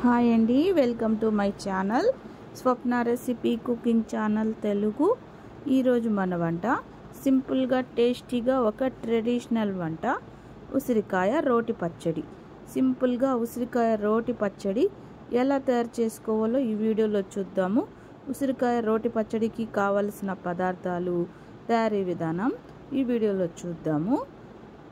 Hi అండి, welcome to my channel Swapna recipe cooking channel Telugu. ఈరోజు మన వంట సింపుల్గా టేస్టీగా ఒక ట్రెడిషనల్ వంట ఉసిరికాయ రోటి పచ్చడి. సింపుల్గా ఉసిరికాయ రోటి పచ్చడి ఎలా తయారు చేసుకోవాలో ఈ వీడియోలో చూద్దాము. ఉసిరికాయ రోటి పచ్చడికి కావలసిన పదార్థాలు, తయారీ విధానం ఈ వీడియోలో చూద్దాము.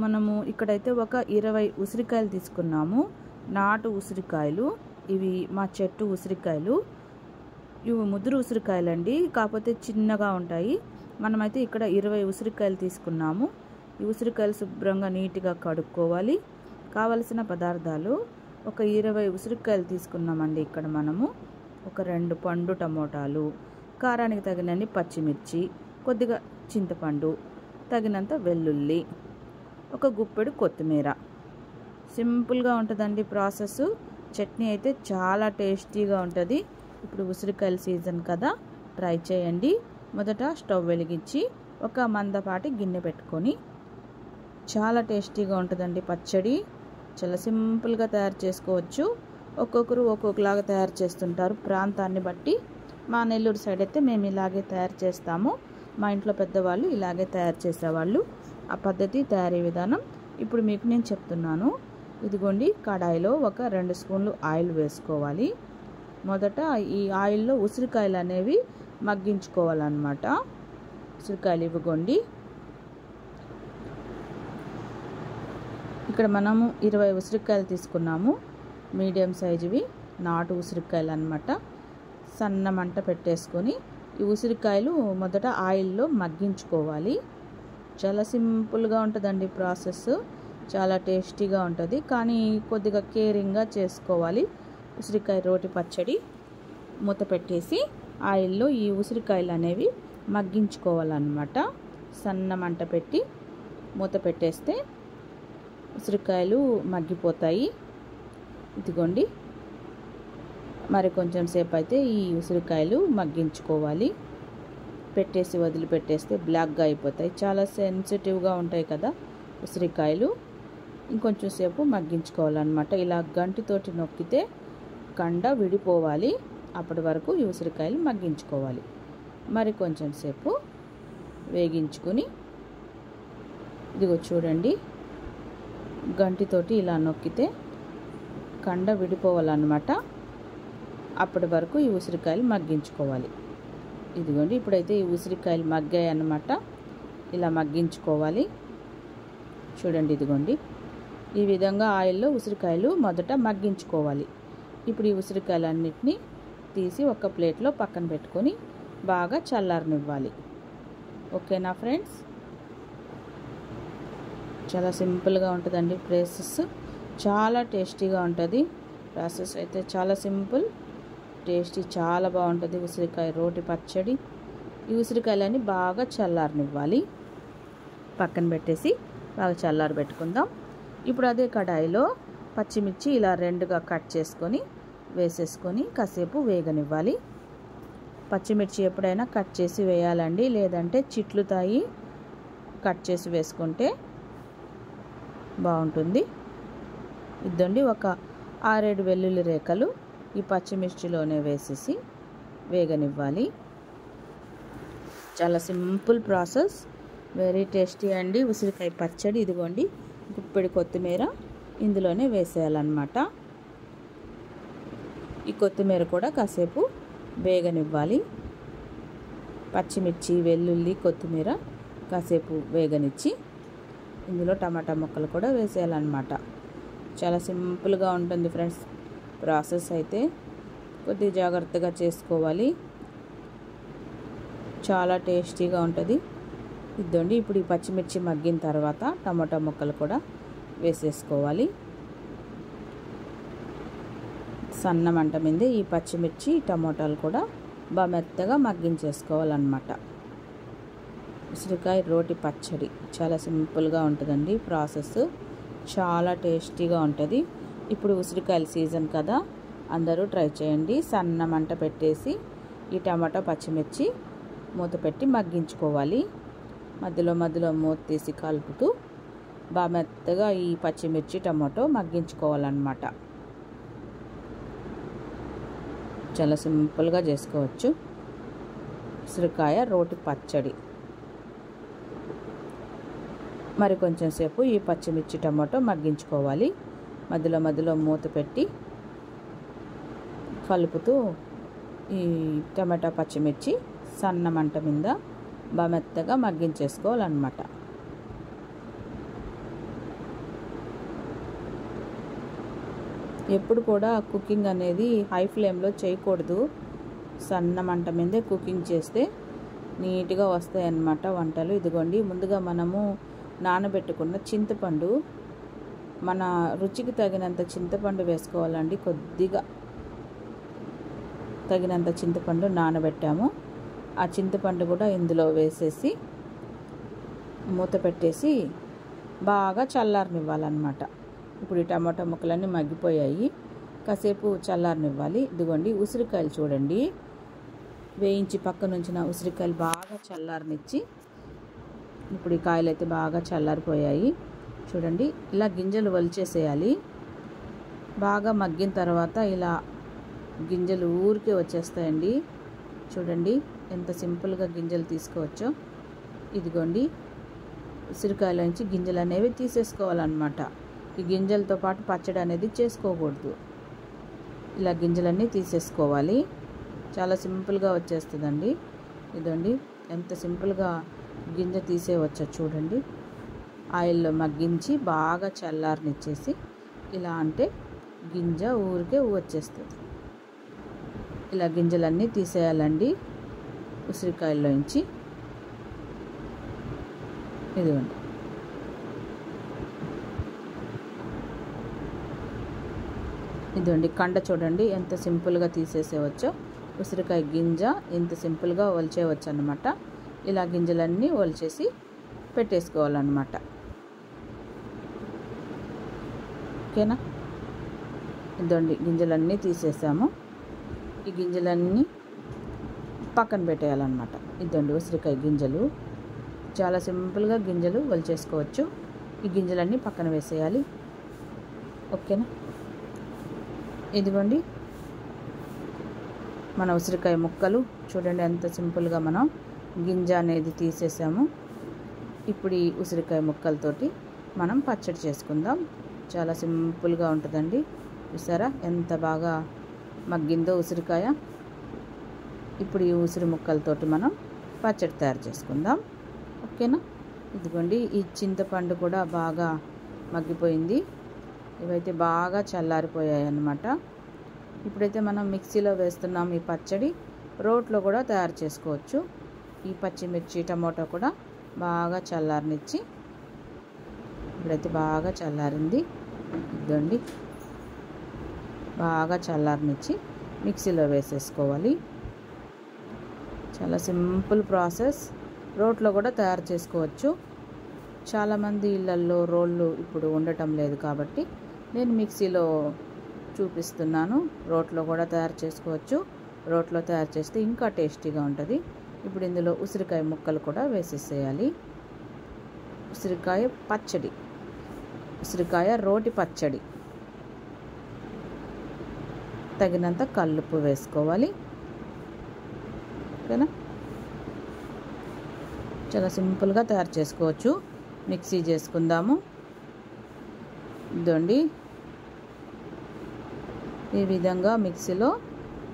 మనము ఇక్కడైతే ఒక 20 ఉసిరికాయలు తీసుకున్నాము. నాటు ఉసిరికాయలు, ఇవి మా చెట్టు ఉసిరికాయలు. ఇవి ముదురు ఉసిరికాయలు అండి, కాకపోతే చిన్నగా ఉంటాయి. మనమైతే ఇక్కడ 20 ఉసిరికాయలు తీసుకున్నాము. ఈ ఉసిరికాయలు శుభ్రంగా నీట్గా కడుక్కోవాలి. కావలసిన పదార్థాలు ఒక 20 ఉసిరికాయలు తీసుకున్నామండి. ఇక్కడ మనము ఒక 2 పండు టమోటాలు, కారానికి తగినన్ని పచ్చిమిర్చి, కొద్దిగా చింతపండు, తగినంత వెల్లుల్లి, ఒక గుప్పెడు కొత్తిమీర. సింపుల్గా ఉంటుందండి ప్రాసెస్. చట్నీ అయితే చాలా టేస్టీగా ఉంటుంది. ఇప్పుడు ఉసిరికాయల సీజన్ కదా, ట్రై చేయండి. మొదట స్టవ్ వెలిగించి ఒక మందపాటి గిన్నె పెట్టుకొని, చాలా టేస్టీగా ఉంటుందండి పచ్చడి. చాలా సింపుల్గా తయారు చేసుకోవచ్చు. ఒక్కొక్కరు ఒక్కొక్కలాగా తయారు చేస్తుంటారు ప్రాంతాన్ని బట్టి. మా నెల్లూరు సైడ్ అయితే మేము ఇలాగే తయారు చేస్తాము. మా ఇంట్లో పెద్దవాళ్ళు ఇలాగే తయారు చేసేవాళ్ళు. ఆ పద్ధతి, తయారీ విధానం ఇప్పుడు మీకు నేను చెప్తున్నాను. ఇదిగోండి, కడాయిలో ఒక 2 స్పూన్లు ఆయిల్ వేసుకోవాలి. మొదట ఈ ఆయిల్లో ఉసిరికాయలు అనేవి మగ్గించుకోవాలన్నమాట. ఉసిరికాయలు ఇవ్వగోండి. ఇక్కడ మనము 20 ఉసిరికాయలు తీసుకున్నాము. మీడియం సైజువి నాటు ఉసిరికాయలు అన్నమాట. సన్న మంట పెట్టేసుకొని ఈ ఉసిరికాయలు మొదట ఆయిల్లో మగ్గించుకోవాలి. చాలా సింపుల్గా ఉంటుందండి ప్రాసెస్. చాలా టేస్టీగా ఉంటుంది, కానీ కొద్దిగా కేరింగ్గా చేసుకోవాలి. ఉసిరికాయ రోటి పచ్చడి మూత పెట్టేసి ఆయిల్లో ఈ ఉసిరికాయలు అనేవి మగ్గించుకోవాలన్నమాట. సన్న మంట పెట్టి మూత పెట్టేస్తే ఉసిరికాయలు మగ్గిపోతాయి. ఇదిగోండి, మరి కొంచెం సేపు అయితే ఈ ఉసిరికాయలు మగ్గించుకోవాలి. పెట్టేసి వదిలిపెట్టేస్తే బ్లాక్గా అయిపోతాయి. చాలా సెన్సిటివ్గా ఉంటాయి కదా ఉసిరికాయలు. ఇంకొంచెం సేపు మగ్గించుకోవాలన్నమాట. ఇలా గంటితోటి నొక్కితే కండ విడిపోవాలి. అప్పటి వరకు ఈ ఉసిరికాయలు మగ్గించుకోవాలి. మరి కొంచెం సేపు వేగించుకుని, ఇదిగో చూడండి, గంటితోటి ఇలా నొక్కితే కండ విడిపోవాలన్నమాట. అప్పటి వరకు ఈ ఉసిరికాయలు మగ్గించుకోవాలి. ఇదిగోండి, ఇప్పుడైతే ఈ ఉసిరికాయలు మగ్గాయి అన్నమాట. ఇలా మగ్గించుకోవాలి. చూడండి, ఇదిగోండి, ఈ విధంగా ఆయిల్లో ఉసిరికాయలు మొదట మగ్గించుకోవాలి. ఇప్పుడు ఈ ఉసిరికాయలన్నిటినీ తీసి ఒక ప్లేట్లో పక్కన పెట్టుకొని బాగా చల్లారనివ్వాలి. ఓకేనా ఫ్రెండ్స్? చాలా సింపుల్గా ఉంటుందండి ప్రాసెస్. చాలా టేస్టీగా ఉంటుంది. ప్రాసెస్ అయితే చాలా సింపుల్, టేస్టీ చాలా బాగుంటుంది ఉసిరికాయ రోటి పచ్చడి. ఈ ఉసిరికాయలని బాగా చల్లారనివ్వాలి. పక్కన పెట్టేసి బాగా చల్లారి పెట్టుకుందాం. ఇప్పుడు అదే కడాయిలో పచ్చిమిర్చి ఇలా 2గా కట్ చేసుకొని వేసేసుకొని కాసేపు వేగనివ్వాలి. పచ్చిమిర్చి ఎప్పుడైనా కట్ చేసి వేయాలండి, లేదంటే చిట్లుతాయి. కట్ చేసి వేసుకుంటే బాగుంటుంది. ఇద్దండి, ఒక 6-7 వెల్లుల్లి రేఖలు ఈ పచ్చిమిర్చిలోనే వేసేసి వేగనివ్వాలి. చాలా సింపుల్ ప్రాసెస్, వెరీ టేస్టీ అండి ఉసిరికాయ పచ్చడి. ఇదిగోండి, గుప్పెడి కొత్తిమీర ఇందులోనే వేసేయాలన్నమాట. ఈ కొత్తిమీర కూడా కాసేపు వేగనివ్వాలి. పచ్చిమిర్చి, వెల్లుల్లి, కొత్తిమీర కాసేపు వేగనిచ్చి ఇందులో టమాటా ముక్కలు కూడా వేసేయాలన్నమాట. చాలా సింపుల్గా ఉంటుంది ఫ్రెండ్స్. ప్రాసెస్ అయితే కొద్దిగా జాగ్రత్తగా చేసుకోవాలి. చాలా టేస్టీగా ఉంటుంది. ఇద్దండి, ఇప్పుడు ఈ పచ్చిమిర్చి మగ్గిన తర్వాత టమాటా ముక్కలు కూడా వేసేసుకోవాలి. సన్న మంట మీద ఈ పచ్చిమిర్చి, టమాటాలు కూడా బాగా మెత్తగా మగ్గించేసుకోవాలన్నమాట. ఉసిరికాయ రోటి పచ్చడి చాలా సింపుల్గా ఉంటుందండి ప్రాసెస్. చాలా టేస్టీగా ఉంటుంది. ఇప్పుడు ఉసిరికాయల సీజన్ కదా, అందరూ ట్రై చేయండి. సన్న మంట పెట్టేసి ఈ టమాటా, పచ్చిమిర్చి మూత పెట్టి మగ్గించుకోవాలి. మధ్యలో మధ్యలో మూత తీసి కలుపుతూ బాగా మెత్తగా ఈ పచ్చిమిర్చి, టమాటో మగ్గించుకోవాలన్నమాట. చాలా సింపుల్గా చేసుకోవచ్చు ఉసిరికాయ రోటి పచ్చడి. మరి కొంచెం సేపు ఈ పచ్చిమిర్చి టమాటో మగ్గించుకోవాలి. మధ్యలో మధ్యలో మూత పెట్టి కలుపుతూ ఈ టమాటా పచ్చిమిర్చి సన్న మంట మీద బాగా మెత్తగా మగ్గించేసుకోవాలన్నమాట. ఎప్పుడు కూడా కుకింగ్ అనేది హై ఫ్లేమ్లో చేయకూడదు. సన్న మంట మీదే కుకింగ్ చేస్తే నీట్గా వస్తాయి అన్నమాట వంటలు. ఇదిగోండి, ముందుగా మనము నానబెట్టుకున్న చింతపండు, మన రుచికి తగినంత చింతపండు వేసుకోవాలండి. కొద్దిగా తగినంత చింతపండు నానబెట్టాము. ఆ చింతపండు కూడా ఇందులో వేసేసి మూత పెట్టేసి బాగా చల్లారనివ్వాలన్నమాట. ఇప్పుడు ఈ టమాటా ముక్కలన్నీ మగ్గిపోయాయి, కాసేపు చల్లారనివ్వాలి. ఇదిగోండి, ఉసిరికాయలు చూడండి, వేయించి పక్కన ఉంచిన ఉసిరికాయలు బాగా చల్లారనిచ్చి ఇప్పుడు ఈ కాయలు అయితే బాగా చల్లారిపోయాయి. చూడండి, ఇలా గింజలు వలిచేసేయాలి. బాగా మగ్గిన తర్వాత ఇలా గింజలు ఊరికే వచ్చేస్తాయండి. చూడండి ఎంత సింపుల్గా గింజలు తీసుకోవచ్చో. ఇదిగోండి, ఉసిరికాయల నుంచి గింజలు అనేవి తీసేసుకోవాలన్నమాట. ఈ గింజలతో పాటు పచ్చడి అనేది చేసుకోకూడదు. ఇలా గింజలన్నీ తీసేసుకోవాలి. చాలా సింపుల్గా వచ్చేస్తుందండి. ఇదండి, ఎంత సింపుల్గా గింజ తీసేయవచ్చో చూడండి. ఆయిల్లో మగ్గించి బాగా చల్లారనిచ్చేసి ఇలా అంటే గింజ ఊరికే వచ్చేస్తుంది. ఇలా గింజలన్నీ తీసేయాలండి ఉసిరికాయల్లోంచి. ఇదిగోండి, ఇదిగోండి కండ చూడండి ఎంత సింపుల్గా తీసేసేవచ్చో. ఉసిరికాయ గింజ ఎంత సింపుల్గా ఒలిచేయవచ్చు అన్నమాట. ఇలా గింజలన్నీ ఒలిచేసి పెట్టేసుకోవాలన్నమాట. ఓకేనా? ఇదండి, గింజలన్నీ తీసేసాము. ఈ గింజలన్నీ పక్కన పెట్టేయాలన్నమాట. ఇదండి ఉసిరికాయ గింజలు. చాలా సింపుల్గా గింజలు ఒలిచేసుకోవచ్చు. ఈ గింజలన్నీ పక్కన వేసేయాలి. ఓకేనా? ఇదిగోండి మన ఉసిరికాయ ముక్కలు చూడండి ఎంత సింపుల్గా మనం గింజ అనేది తీసేసాము. ఇప్పుడు ఈ ఉసిరికాయ ముక్కలతోటి మనం పచ్చడి చేసుకుందాం. చాలా సింపుల్గా ఉంటుందండి. చూసారా ఎంత బాగా మగ్గిందో ఉసిరికాయ. ఇప్పుడు ఈ ఉసిరి ముక్కలతోటి మనం పచ్చడి తయారు చేసుకుందాం. ఓకేనా? ఇదిగోండి, ఈ చింతపండు కూడా బాగా మగ్గిపోయింది. ఇవైతే బాగా చల్లారిపోయాయి అన్నమాట. ఇప్పుడైతే మనం మిక్సీలో వేస్తున్నాం ఈ పచ్చడి. రోట్లో కూడా తయారు చేసుకోవచ్చు. ఈ పచ్చిమిర్చి టమాటో కూడా బాగా చల్లారనిచ్చి ఇప్పుడైతే బాగా చల్లారింది. ఇదండి, బాగా చల్లారనిచ్చి మిక్సీలో వేసేసుకోవాలి. చాలా సింపుల్ ప్రాసెస్. రోట్లో కూడా తయారు చేసుకోవచ్చు. చాలామంది ఇళ్ళల్లో రోళ్ళు ఇప్పుడు ఉండటం లేదు కాబట్టి నేను మిక్సీలో చూపిస్తున్నాను. రోట్లో కూడా తయారు చేసుకోవచ్చు. రోట్లో తయారు చేస్తే ఇంకా టేస్టీగా ఉంటుంది. ఇప్పుడు ఇందులో ఉసిరికాయ ముక్కలు కూడా వేసేసేయాలి. ఉసిరికాయ పచ్చడి, ఉసిరికాయ రోటి పచ్చడి. తగినంత కల్లుప్పు వేసుకోవాలి. ఓకేనా? చాలా సింపుల్గా తయారు చేసుకోవచ్చు. మిక్సీ చేసుకుందాము. ఇదండి, ఈ విధంగా మిక్సీలో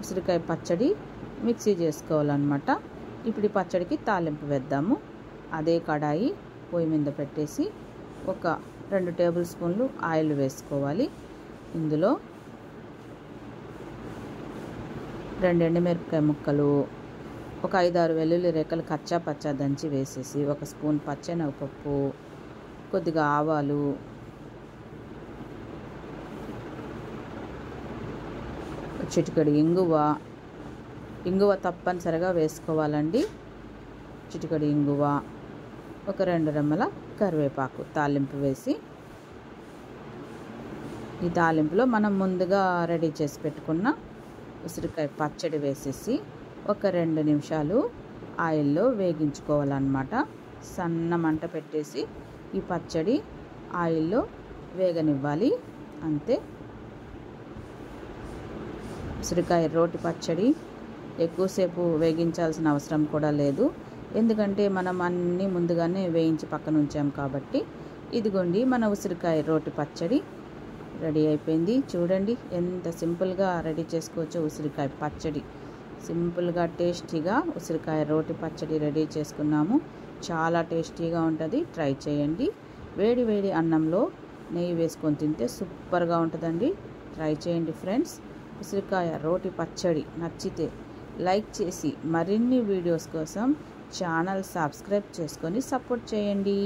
ఉసిరికాయ పచ్చడి మిక్సీ చేసుకోవాలన్నమాట. ఇప్పుడు ఈ పచ్చడికి తాలింపు వేద్దాము. అదే కడాయి పొయ్యి మీద పెట్టేసి ఒక 2 టేబుల్ స్పూన్లు ఆయిల్ వేసుకోవాలి. ఇందులో 2 ఎండుమిరపకాయ ముక్కలు, ఒక 5-6 వెల్లుల్లి రేఖలు కచ్చా పచ్చా దంచి వేసేసి, 1 స్పూన్ పచ్చెనగపప్పు, కొద్దిగా ఆవాలు, చిటికెడు ఇంగువ తప్పనిసరిగా వేసుకోవాలండి. చిటికెడు ఇంగువ, ఒక 2 రెమ్మల కరివేపాకు తాలింపు వేసి, ఈ తాలింపులో మనం ముందుగా రెడీ చేసి పెట్టుకున్న ఉసిరికాయ పచ్చడి వేసేసి ఒక 2 నిమిషాలు ఆయిల్లో వేగించుకోవాలన్నమాట. సన్న మంట పెట్టేసి ఈ పచ్చడి ఆయిల్లో వేగనివ్వాలి. అంతే. ఉసిరికాయ రోటి పచ్చడి ఎక్కువసేపు వేగించాల్సిన అవసరం కూడా లేదు, ఎందుకంటే మనం అన్నీ ముందుగానే వేయించి పక్కన ఉంచాం కాబట్టి. ఇదిగోండి మన ఉసిరికాయ రోటి పచ్చడి రెడీ అయిపోయింది. చూడండి ఎంత సింపుల్గా రెడీ చేసుకోవచ్చో ఉసిరికాయ పచ్చడి. సింపుల్గా టేస్టీగా ఉసిరికాయ రోటి పచ్చడి రెడీ చేసుకున్నాము. చాలా టేస్టీగా ఉంటుంది, ట్రై చేయండి. వేడి వేడి అన్నంలో నెయ్యి వేసుకొని తింటే సూపర్గా ఉంటుందండి. ట్రై చేయండి ఫ్రెండ్స్. ఉసిరికాయ రోటి పచ్చడి నచ్చితే లైక్ చేసి మరిన్ని వీడియోస్ కోసం ఛానల్ సబ్స్క్రైబ్ చేసుకొని సపోర్ట్ చేయండి.